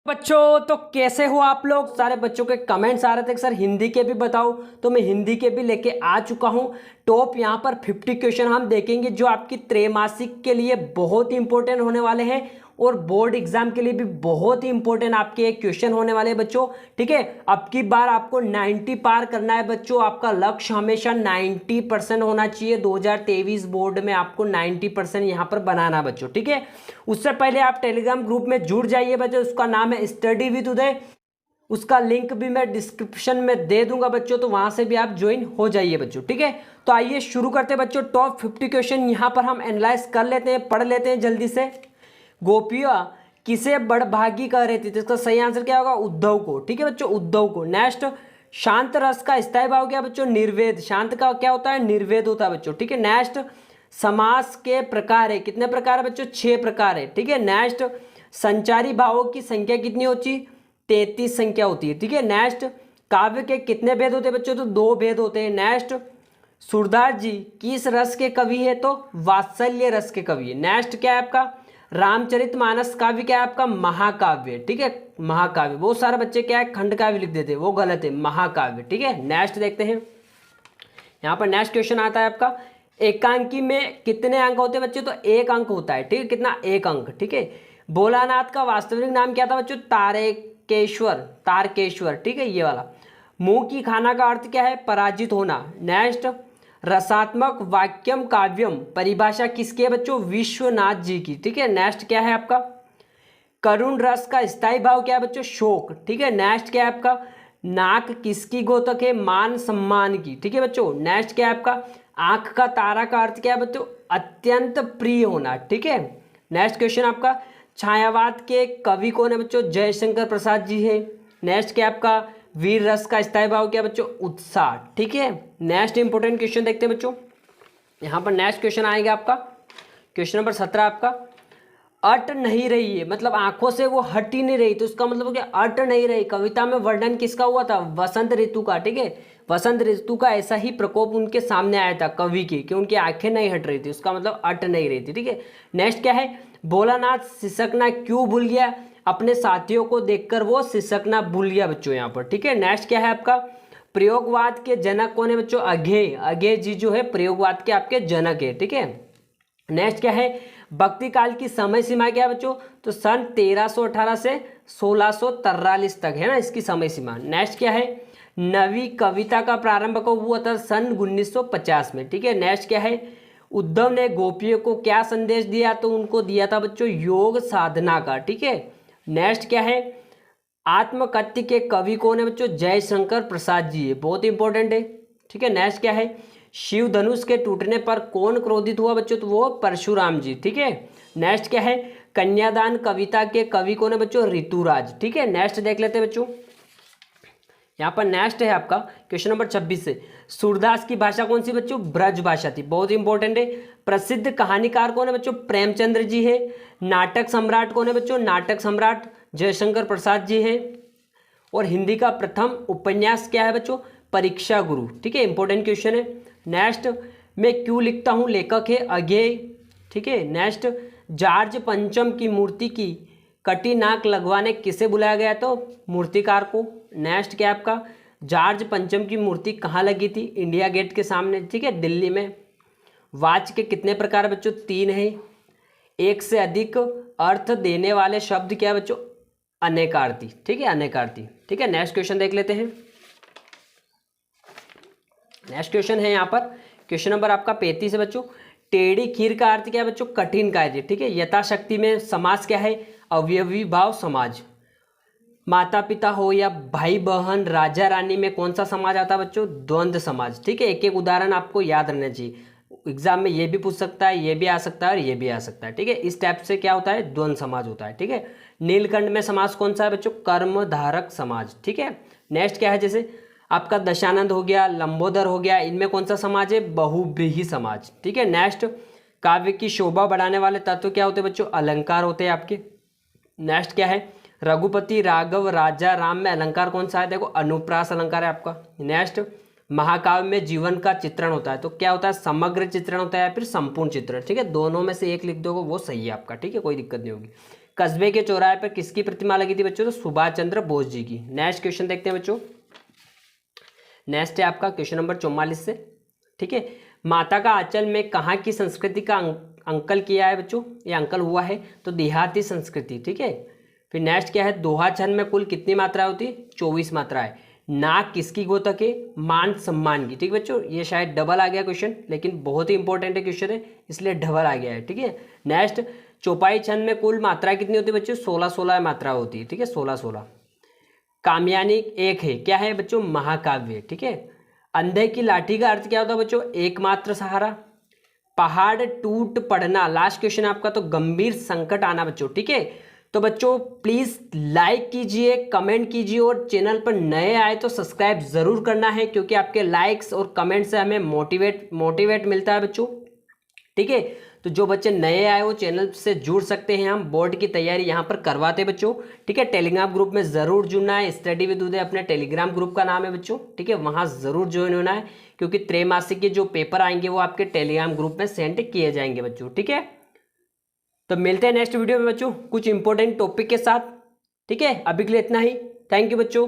बच्चों तो कैसे हो आप लोग। सारे बच्चों के कमेंट्स आ रहे थे कि सर हिंदी के भी बताओ, तो मैं हिंदी के भी लेके आ चुका हूं। टॉप यहां पर 50 क्वेश्चन हम देखेंगे जो आपकी त्रैमासिक के लिए बहुत ही इंपॉर्टेंट होने वाले हैं और बोर्ड एग्जाम के लिए भी बहुत ही इंपॉर्टेंट आपके क्वेश्चन होने वाले हैं बच्चों। ठीक है, अब की बार आपको 90 पार करना है बच्चों। आपका लक्ष्य हमेशा 90% होना चाहिए। 2023 बोर्ड में आपको 90% यहां पर बनाना है बच्चों। ठीक है, उससे पहले आप टेलीग्राम ग्रुप में जुड़ जाइए बच्चों। उसका नाम है स्टडी विद उदय। उसका लिंक भी मैं डिस्क्रिप्शन में दे दूंगा बच्चों, तो वहां से भी आप ज्वाइन हो जाइए बच्चों। ठीक है, तो आइए शुरू करते हैं बच्चों। टॉप 50 क्वेश्चन यहां पर हम एनालाइज कर लेते हैं, पढ़ लेते हैं जल्दी से। गोपियां किसे बड़भागी कह रही थी, तो इसका सही आंसर क्या होगा? उद्धव को। ठीक है बच्चों, उद्धव को। नेक्स्ट, शांत रस का स्थायी भाव क्या बच्चों? निर्वेद। शांत का क्या होता है? निर्वेद होता है बच्चों। ठीक है, नेक्स्ट, समास के प्रकार है, कितने प्रकार है बच्चों? 6 प्रकार है। ठीक है, नेक्स्ट, संचारी भावों की संख्या कितनी होती? 33 संख्या होती है। ठीक है, नेक्स्ट, काव्य के कितने भेद होते हैं बच्चों? तो 2 भेद होते हैं। नेक्स्ट, सूरदास जी किस रस के कवि है? तो वात्सल्य रस के कवि है। नेक्स्ट क्या है आपका? रामचरितमानस काव्य क्या है आपका? महाकाव्य। ठीक है, महाकाव्य। बहुत सारे बच्चे क्या है खंड काव्य लिख देते हैं, वो गलत है, महाकाव्य। ठीक है, नेक्स्ट देखते हैं। यहाँ पर नेक्स्ट क्वेश्चन आता है आपका, एकांकी में कितने अंक होते हैं बच्चे? तो 1 अंक होता है। ठीक है, कितना? 1 अंक। ठीक है, भोलानाथ का वास्तविक नाम क्या था बच्चों? तारकेश्वर। तारकेश्वर। ठीक है, ये वाला। मुंह की खाना का अर्थ क्या है? पराजित होना। नेक्स्ट, रसात्मक वाक्यम काव्यम परिभाषा किसकी है बच्चों? विश्वनाथ जी की। ठीक है, नेक्स्ट क्या है आपका? करुण रस का स्थायी भाव क्या है बच्चों? शोक। ठीक है, नेक्स्ट क्या है आपका? नाक किसकी गोतक है? मान सम्मान की। ठीक है बच्चों, नेक्स्ट क्या है आपका? आंख का तारा का अर्थ क्या है बच्चों? अत्यंत प्रिय होना। ठीक है, नेक्स्ट क्वेश्चन आपका, छायावाद के कवि कौन है बच्चों? जयशंकर प्रसाद जी है। नेक्स्ट क्या है आपका? वीर रस का स्थायी भाव क्या बच्चों? उत्साह। ठीक है, नेक्स्ट इंपोर्टेंट क्वेश्चन देखते हैं बच्चों। यहाँ पर नेक्स्ट क्वेश्चन आएगा आपका, क्वेश्चन नंबर 17 आपका, अट नहीं रही है, मतलब आंखों से वो हट ही नहीं रही, तो उसका मतलब क्या? अट नहीं रही। कविता में वर्णन किसका हुआ था? वसंत ऋतु का। ठीक है, वसंत ऋतु का ऐसा ही प्रकोप उनके सामने आया था कवि की, कि उनकी आंखें नहीं हट रही थी, उसका मतलब अट नहीं रही थी। ठीक है, नेक्स्ट क्या है? भोलानाथ सिसकना क्यों भूल गया? अपने साथियों को देखकर वो सिसकना भूल गया बच्चों यहाँ पर। ठीक है, नेक्स्ट क्या है आपका? प्रयोगवाद के जनक कौन है बच्चों? अघेय। अघेय जी जो है प्रयोगवाद के आपके जनक है। ठीक है, नेक्स्ट क्या है? भक्ति काल की समय सीमा क्या है बच्चों? तो सन 1318 से 1643 तक है ना इसकी समय सीमा। नेक्स्ट क्या है? नवी कविता का प्रारंभ कब हुआ था? सन 1950 में। ठीक है, नेक्स्ट क्या है? उद्धव ने गोपियों को क्या संदेश दिया? तो उनको दिया था बच्चों योग साधना का। ठीक है, नेक्स्ट क्या है? आत्मकथ्य के कवि कौन है बच्चों? जयशंकर प्रसाद जी है, बहुत इंपॉर्टेंट है। ठीक है, नेक्स्ट क्या है? शिव धनुष के टूटने पर कौन क्रोधित हुआ बच्चों? तो वो परशुराम जी। ठीक है, नेक्स्ट क्या है? कन्यादान कविता के कवि कौन है बच्चों? ऋतुराज। ठीक है, नेक्स्ट देख लेते हैं बच्चों। यहाँ पर नेक्स्ट है आपका क्वेश्चन नंबर 26 से, सूरदास की भाषा कौन सी बच्चों? ब्रज भाषा थी, बहुत इंपॉर्टेंट है। प्रसिद्ध कहानीकार कौन है बच्चों? प्रेमचंद्र जी है। नाटक सम्राट कौन है बच्चों? नाटक सम्राट जयशंकर प्रसाद जी है। और हिंदी का प्रथम उपन्यास क्या है बच्चों? परीक्षा गुरु। ठीक है, इंपॉर्टेंट क्वेश्चन है। नेक्स्ट, मैं क्यों लिखता हूँ, लेखक है अघेय। ठीक है, नेक्स्ट, जॉर्ज पंचम की मूर्ति की कटी नाक लगवाने किसे बुलाया गया? तो मूर्तिकार को। नेक्स्ट क्या आपका? जॉर्ज पंचम की मूर्ति कहाँ लगी थी? इंडिया गेट के सामने। ठीक है, दिल्ली में। वाच के कितने प्रकार बच्चों? 3 है। एक से अधिक अर्थ देने वाले शब्द क्या बच्चों? अनेकार्थी। ठीक है, अनेकार्थी। ठीक है, नेक्स्ट क्वेश्चन देख लेते हैं। नेक्स्ट क्वेश्चन है यहाँ पर क्वेश्चन नंबर आपका 35 है बच्चों, टेढ़ी खीर का अर्थ क्या है बच्चों? कठिन कार्य। ठीक है, यथाशक्ति में समास क्या है? अवयवी भाव समाज। माता पिता हो या भाई बहन, राजा रानी में कौन सा समाज आता है बच्चों? द्वंद्व समाज। ठीक है, एक एक उदाहरण आपको याद रहना चाहिए, एग्जाम में ये भी पूछ सकता है, ये भी आ सकता है और ये भी आ सकता है। ठीक है, इस टाइप से क्या होता है? द्वंद्व समाज होता है। ठीक है, नीलकंठ में समास कौन सा है बच्चों? कर्मधारक समाज। ठीक है, नेक्स्ट क्या है? जैसे आपका दशानंद हो गया, लंबोदर हो गया, इनमें कौन सा समाज है? बहुव्रीहि समाज। ठीक है, नेक्स्ट, काव्य की शोभा बढ़ाने वाले तत्व क्या होते हैं बच्चों? अलंकार होते हैं आपके। नेक्स्ट क्या है? रघुपति, राघव, राजा, राम में अलंकार कौन सा है? देखो अनुप्रास अलंकार है आपका। नेक्स्ट, महाकाव्य में जीवन का चित्रण होता है, तो क्या होता है? समग्र चित्रण होता है या फिर संपूर्ण चित्रण। ठीक है, दोनों में से एक लिख दोगे वो सही है आपका। ठीक है, कोई दिक्कत नहीं होगी। कस्बे के चौराहे पर किसकी प्रतिमा लगी थी बच्चों? तो सुभाष चंद्र बोस जी की। नेक्स्ट क्वेश्चन देखते हैं बच्चों। नेक्स्ट है आपका क्वेश्चन नंबर 44 से, ठीक है। माता का आंचल में कहाँ की संस्कृति का अंकल किया है बच्चों? ये अंकल हुआ है तो देहाती संस्कृति, ठीक है। फिर नेक्स्ट क्या है? दोहा छंद में कुल कितनी मात्रा होती है? 24 मात्रा है। नाक किसकी गोतक है? मान सम्मान की, ठीक बच्चों। ये शायद डबल आ गया क्वेश्चन, लेकिन बहुत ही इंपॉर्टेंट है क्वेश्चन है, इसलिए डबल आ गया है, ठीक है। नेक्स्ट, चौपाई छंद में कुल मात्रा कितनी होती है बच्चों? 16 मात्रा होती है, ठीक है, 16। कामयानी एक है, क्या है बच्चों? महाकाव्य, ठीक है। अंधे की लाठी का अर्थ क्या होता है बच्चों? एकमात्र सहारा। पहाड़ टूट पड़ना, लास्ट क्वेश्चन आपका, तो गंभीर संकट आना बच्चों, ठीक है। तो बच्चों प्लीज लाइक कीजिए, कमेंट कीजिए, और चैनल पर नए आए तो सब्सक्राइब जरूर करना है, क्योंकि आपके लाइक्स और कमेंट से हमें मोटिवेट मिलता है बच्चों, ठीक है। तो जो बच्चे नए आए वो चैनल से जुड़ सकते हैं, हम बोर्ड की तैयारी यहाँ पर करवाते हैं बच्चों, ठीक है। टेलीग्राम ग्रुप में जरूर जुड़ना है, स्टडी विद उदय अपने टेलीग्राम ग्रुप का नाम है बच्चों, ठीक है। वहाँ जरूर ज्वाइन होना है, क्योंकि त्रैमासिक के जो पेपर आएंगे वो आपके टेलीग्राम ग्रुप में सेंड किए जाएंगे बच्चों, ठीक है। तो मिलते हैं नेक्स्ट वीडियो में बच्चों कुछ इंपॉर्टेंट टॉपिक के साथ, ठीक है। अभी के लिए इतना ही। थैंक यू बच्चों।